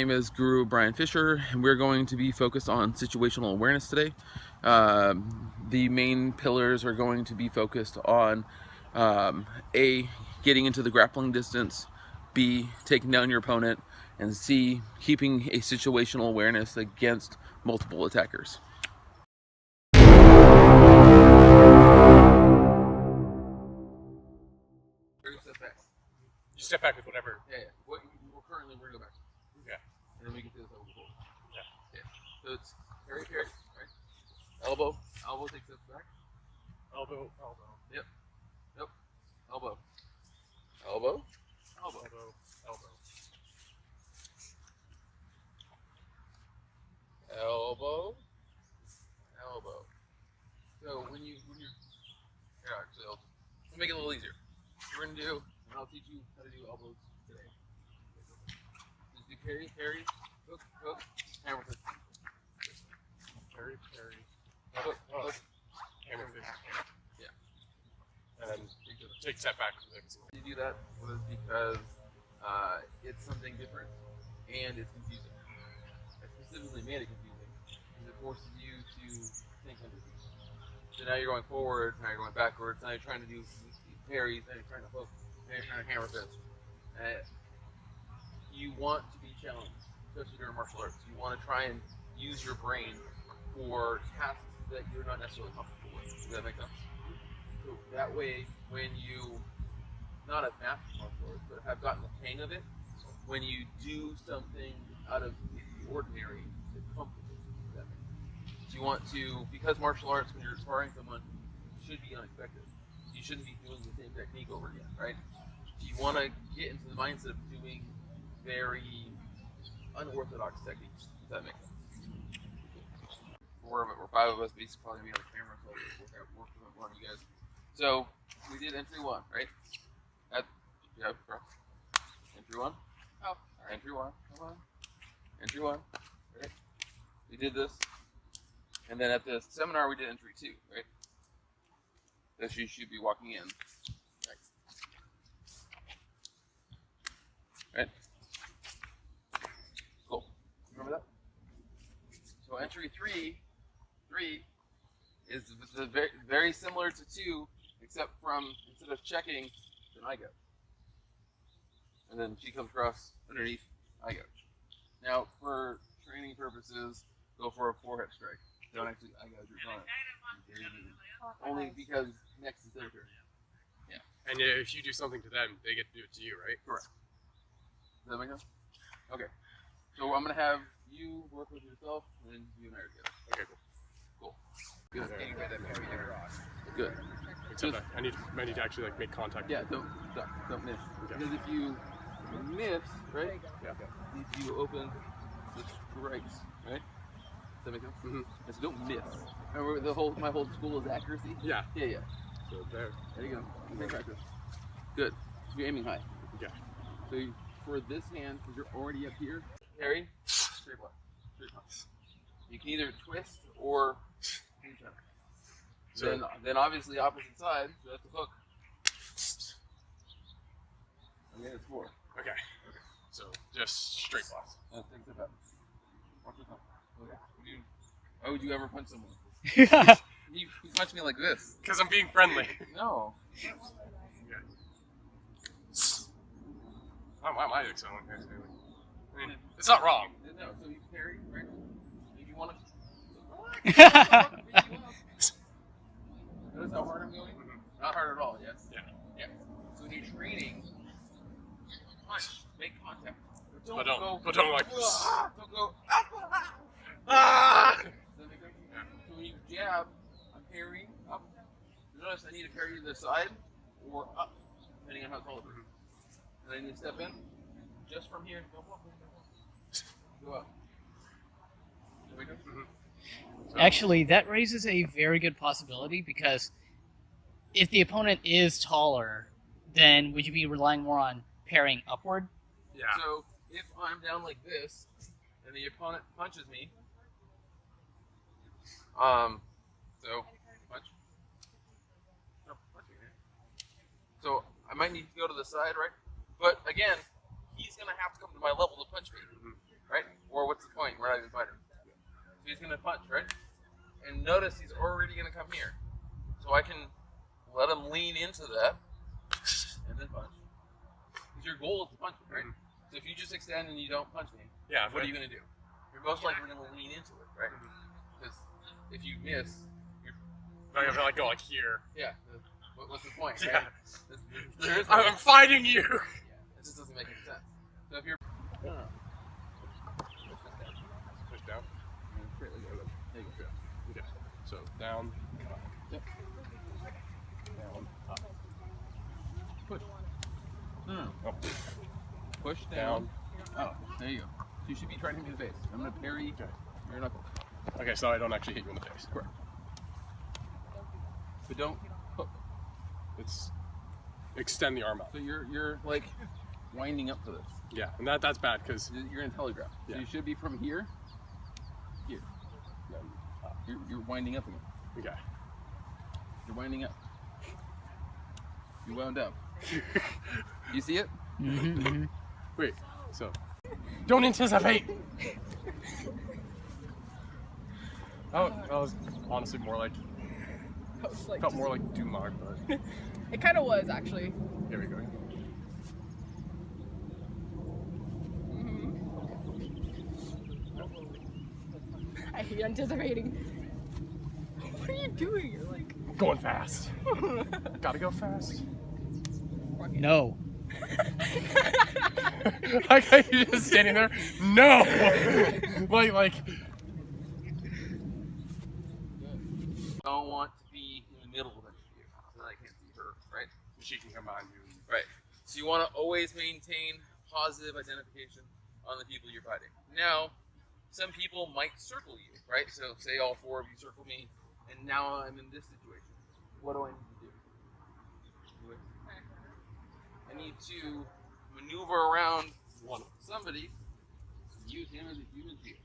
My name is Guro Bryan Fisher, and we're going to be focused on situational awareness today. The main pillars are going to be focused on A, getting into the grappling distance, B, taking down your opponent, and C, keeping a situational awareness against multiple attackers. You step back with whatever. Yeah. We're currently we're going back. Yeah. And then we get to this elbow. Yeah. So it's parry, right? Elbow takes steps back. Elbow. Yep. Elbow. Elbow. Elbow. So when you're actually I'll make it a little easier. We're gonna do, and I'll teach you how to do elbows today. Just do parry, hook, hammer fist. Parry, Hook, hammer fist. Yeah. And take a step back. You do that was because it's something different and it's confusing. I specifically made it confusing because it forces you to think under these. So now you're going forward, now you're going backwards, now you're trying to do parries, now you're trying to hook, now you're trying to hammer fist. You want to be challenged, especially during martial arts. You want to try and use your brain for tasks that you're not necessarily comfortable with. Does that make sense? So that way, when you not have mastered martial arts, but have gotten the hang of it, when you do something out of the ordinary, it's comfortable. That makes sense. You want to, because martial arts, when you're sparring someone, should be unexpected. You shouldn't be doing the same technique over again, right? You want to get into the mindset of doing very unorthodox techniques. Does that make sense? We're 5 of us, basically probably be on the camera, so I'll work with one of you guys. So we did entry 1, right? Entry 1. Oh, all right. Entry 1. Come on. Entry 1. Right? We did this, and then at the seminar we did entry 2, right? That you should be walking in. Right? Cool. Remember that? So entry 3 is very similar to 2, except from instead of checking, then I go. And then she comes across underneath, I go. Now, for training purposes, go for a forehead strike. Don't actually, I go your opponent. Only because next is their turn. Yeah. And if you do something to them, they get to do it to you, right? Correct. Does that make sense? Okay. So I'm going to have you work with yourself, and then you and I are together. Okay, Cool. cool. Good. Good. Except that I need to actually like make contact. Yeah, don't miss. Okay. Because if you miss, right? Yeah. You open the strikes, right? Does that make sense? Mm-hmm. So don't miss. Remember my whole school is accuracy? Yeah. Yeah. So there. There you go. Okay, practice. Good. So you're aiming high. Yeah. So for this hand, because you're already up here, parry, straight block. Straight block. You can either twist or so then obviously opposite side, so that's the hook. Okay, that's 4. Okay. So just straight blocks. Take a step back. Watch your thumb. Okay. Why would you ever punch someone? You punch me like this. Because I'm being friendly. No. Yeah. Oh, why am I doing something like this? I mean, it's not wrong. No, so you parry, right? If you want to. Notice how hard I'm going? Mm-hmm. Not hard at all, yes? Yeah. So when you're training, punch, make contact. But don't like this. Don't go. Ah! Does that make sense? Yeah. So when you jab, I'm parrying up. Notice I need to parry to the side or up, depending on how tall it is. And I need to step in just from here. Go up. Does that make sense? Mm-hmm. Actually, that raises a very good possibility because if the opponent is taller, then would you be relying more on parrying upward? Yeah. So if I'm down like this and the opponent punches me, so punch. No, punch me, man. So I might need to go to the side, right? But again, he's gonna have to come to my level to punch me, right? gonna punch, right? And notice he's already gonna come here. So I can let him lean into that and then punch. Because your goal is to punch me, right? So if you just extend and you don't punch me, what are you gonna do? You're most likely gonna lean into it, right? Because if you miss, you're I'm gonna like go like here. yeah. What's the point? Yeah. Right? I'm fighting you. Yeah, it just doesn't make any sense. So if you're Push down. there you go. Okay. So down. Yep. Down. Up. Push. Up. Push down. Oh, there you go. So you should be trying to hit me in the face. I'm gonna parry your knuckle. Okay, so I don't actually hit you in the face. Correct. But don't hook. It's extend the arm out. So you're like winding up for this. Yeah, and that's bad because You're in telegraph. So Yeah. you should be from here. Here. You're winding up again. okay. You're winding up. You wound up. You see it? Mm-hmm. Wait. So don't anticipate. That was honestly more like That was like felt more like Dumag, but it kind of was actually. here we go. I hate anticipating. What are you doing? You're like Going fast. Gotta go fast. No. Like how you just standing there. No. like. Don't want to be in the middle of the view so that I can't see her, right? She can come on you. Right. So you want to always maintain positive identification on the people you're fighting. Now, some people might circle you, right? So say all four of you circle me, and now I'm in this situation. What do I need to do? I need to maneuver around One. somebody, use him as a human shield,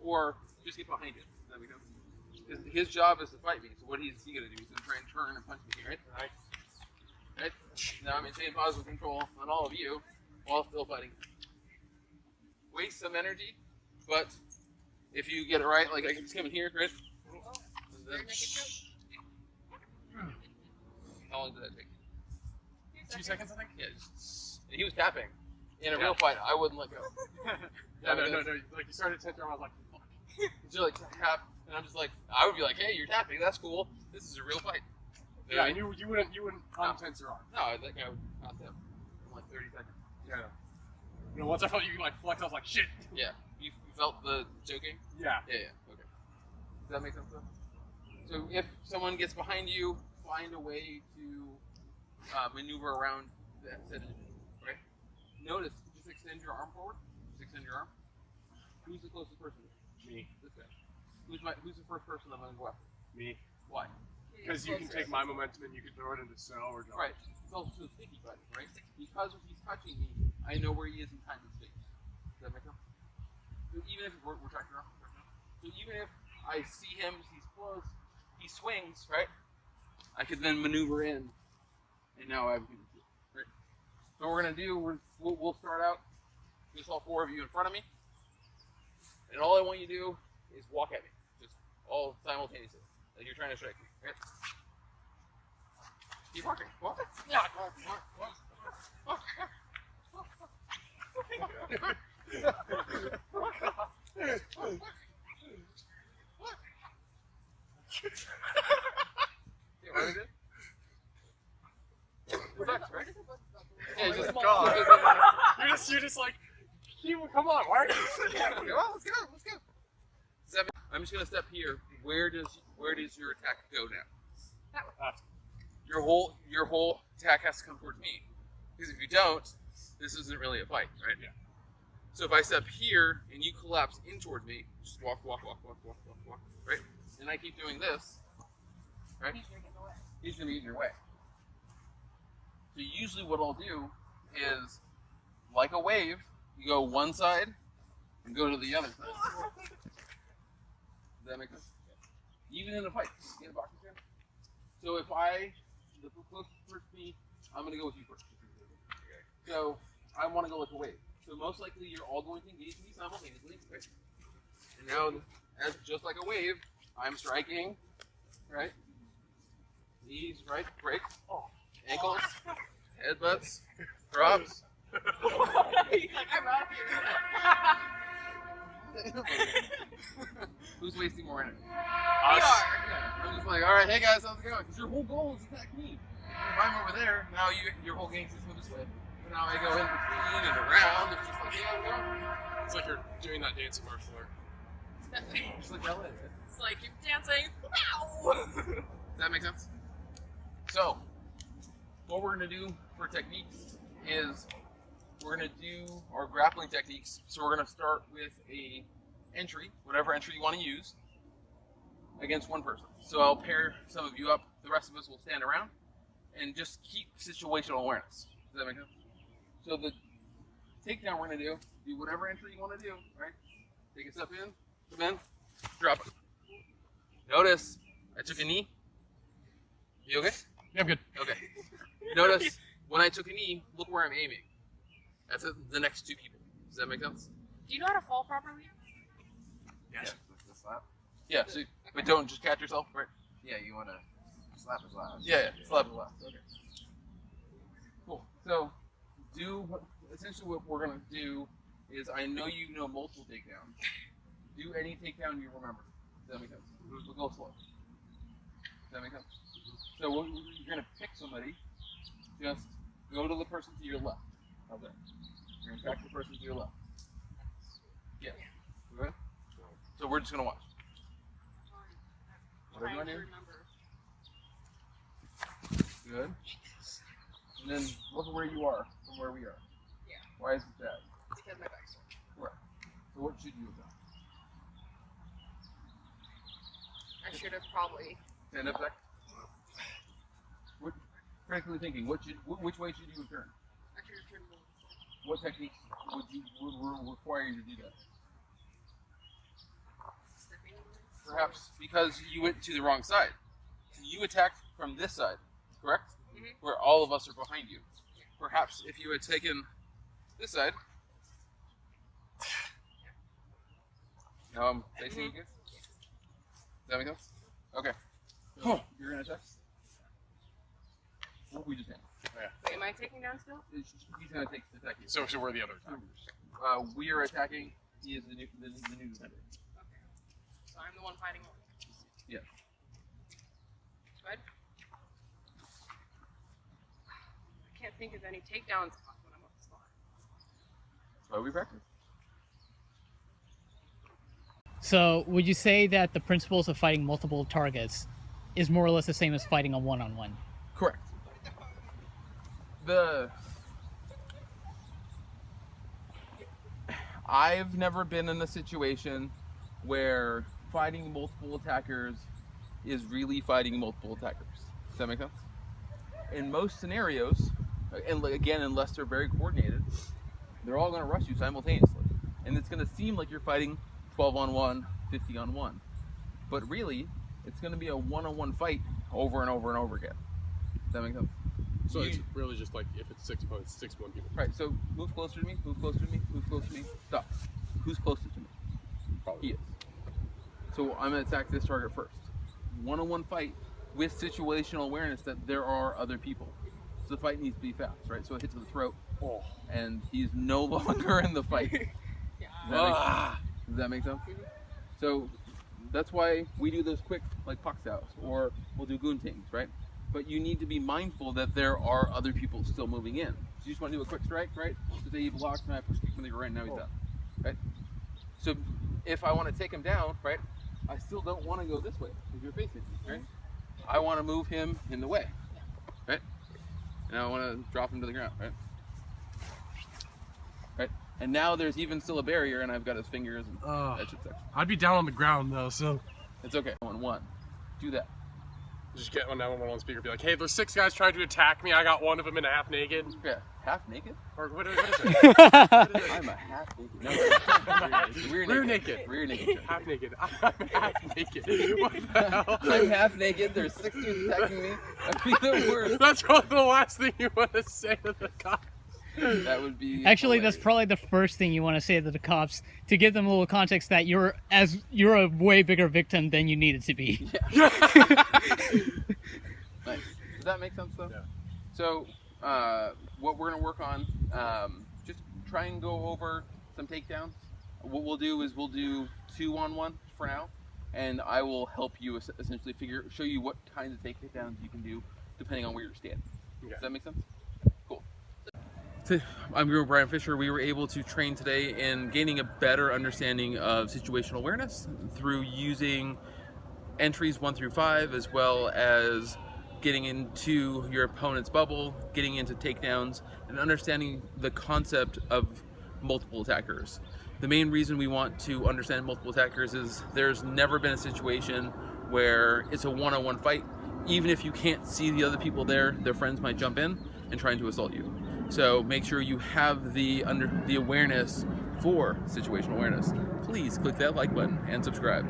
or just get behind him. Does that make sense? Because his job is to fight me. So what is he gonna do? He's gonna try and turn and punch me, right? Right. Now I'm maintaining positive control on all of you while still fighting. Waste some energy, but if you get it right, like I can just come in here, right? And then, how long did that take? 2 seconds, I think. Yeah. And he was tapping. In a real fight, I wouldn't let go. No. Like you started to turn, I was like, fuck. You're like tap, and I'm just like, I would be like, hey, you're tapping. That's cool. This is a real fight. Yeah, and you wouldn't untense your arm. No, I think I would not him in like 30 seconds. Yeah. You know, once I felt you like flex, I was like, shit. Yeah. You felt the choking? Yeah. Yeah. Okay. Does that make sense though? So if someone gets behind you, find a way to maneuver around that said individual, right? Notice, just extend your arm forward. Just extend your arm. Who's the closest person? Me. This guy. Who's the first person I'm going to go after? Me. Why? Because you can take my momentum and you can throw it into Soe or John. Right. It's also sticky fighting, right? Because if he's touching me, I know where he is in time and space. Does that make sense? So even if we're tracking around, so even if I see him, he's close, he swings, right? I could then maneuver in, and now I have a good view, right? So what we're gonna do, we'll start out. Just all four of you in front of me, and all I want you to do is walk at me, just all simultaneously, like you're trying to strike me, right? Keep walking. Walk. Yeah. Walk. Right? Yeah, just God. You're just like, come on, why are you? Well, let's go. Seven. I'm just gonna step here. Where does your attack go now? Your whole attack has to come towards me. Because if you don't, this isn't really a fight, right? Yeah. So if I step here and you collapse in towards me, just walk, right? And I keep doing this, right? He's gonna be in your way. So usually what I'll do is, like a wave, you go one side and go to the other side. Does that make sense? Even in a fight, in a boxing stand. So if the closest person to me, I'm gonna go with you first. So I want to go like a wave. So most likely you're all going to engage me simultaneously, right? And now, as just like a wave, I'm striking, right? Knees, right? Break. Ankles, headbutts, drops. I'm out here. Who's wasting more energy? We are. I'm just like, all right, hey guys, how's it going? Because your whole goal is to attack me. If I'm over there, now your whole game system this way. But now I go in between and around. It's just like, hey, how's it going? It's like you're doing that dance in martial art. Just like LA. It's like you're dancing. Wow. Does that make sense? So, what we're going to do for techniques is we're going to do our grappling techniques. So we're going to start with a entry, whatever entry you want to use, against one person. So I'll pair some of you up. The rest of us will stand around and just keep situational awareness. Does that make sense? So the takedown we're going to do whatever entry you want to do, right? Take a step in, come in, drop it. Notice I took a knee. You okay? Yeah, I'm good. Okay. Notice when I took a knee, look where I'm aiming. That's the next two people. Does that make sense? Do you know how to fall properly? Yes. The slap? Yeah. So, but don't just catch yourself, right? Yeah, you want to slap as loud. Yeah. Slap it left. Okay. Cool. So, essentially what we're gonna do is I know you know multiple takedowns. Do any takedown you remember. Does that make sense? We'll go slow. Does that make sense? So you're gonna pick somebody. Just go to the person to your left. How's that? You're gonna attack the person to your left. Yeah. Okay. So we're just gonna watch. Whatever you Trying want to to do. remember. Good. And then look at where you are from where we are. Yeah. Why is it that? Because my back's sore. Right. So what should you have done? I should have probably. Stand up, Zach. What, critically thinking, which way should you have turned? I should have turned. What techniques would require you to do that? Stepping. Perhaps because you went to the wrong side. You attacked from this side, correct? Mhm. Where all of us are behind you. Perhaps if you had taken this side. Now I'm facing you guys. Does that make sense? Okay. You're gonna attack? What we just had. Wait, am I taking down still? He's gonna attack you. So we're the other attackers. We are attacking. He is the new defender. Okay. So I'm the one fighting over. Yeah. Good. I can't think of any takedowns when I'm on the spot. That's why we practice. So, would you say that the principles of fighting multiple targets is more or less the same as fighting a one-on-one? Correct. I've never been in a situation where fighting multiple attackers is really fighting multiple attackers. Does that make sense? In most scenarios, and again, unless they're very coordinated, they're all going to rush you simultaneously. And it's going to seem like you're fighting 12 on 1, 50 on 1. But really, it's going to be a one-on-one fight over and over and over again. Does that make sense? So it's really just like if it's 6 opponents, 6 1 people. Right, so move closer to me, move closer to me, move closer to me. Stop. Who's closest to me? Probably. He is. So I'm going to attack this target first. One-on-one fight with situational awareness that there are other people. So the fight needs to be fast, right? So it hits to the throat, and he's no longer in the fight. Does that make sense? So that's why we do those quick, like puck outs, or we'll do goon tings, right? But you need to be mindful that there are other people still moving in. So you just want to do a quick strike, right? So say you block, and I push kick from the right, now he's down, right? So if I want to take him down, right, I still don't want to go this way because you're facing me, right? I want to move him in the way, right? And I want to drop him to the ground, right? Right? And now there's even still a barrier, and I've got his fingers and that shit's there. I'd be down on the ground though, so It's okay. 1-1. Do that. just get on 911 on speaker, be like, hey, there's 6 guys trying to attack me. I got one of them in half naked. Yeah. Half naked? Or what is it? I'm a half naked. No, Rear naked. Rear naked. Half naked. I'm half naked. What the hell? I'm half naked. There's 6 dudes attacking me. That'd be the worst. That's probably the last thing you want to say to the guy. That would be Actually, that's hilarious. probably the first thing you want to say to the cops to give them a little context that you're a way bigger victim than you needed to be. Nice. Does that make sense though? Yeah. So, what we're gonna work on, just try and go over some takedowns. What we'll do is we'll do 2-on-1 for now, and I will help you essentially show you what kinds of takedowns you can do depending on where you're standing. Okay. Does that make sense? Cool. I'm Guro Bryan Fisher. We were able to train today in gaining a better understanding of situational awareness through using entries 1 through 5, as well as getting into your opponent's bubble, getting into takedowns, and understanding the concept of multiple attackers. The main reason we want to understand multiple attackers is there's never been a situation where it's a one-on-one fight. Even if you can't see the other people there, their friends might jump in and trying to assault you. So make sure you have the awareness for situational awareness. Please click that like button and subscribe.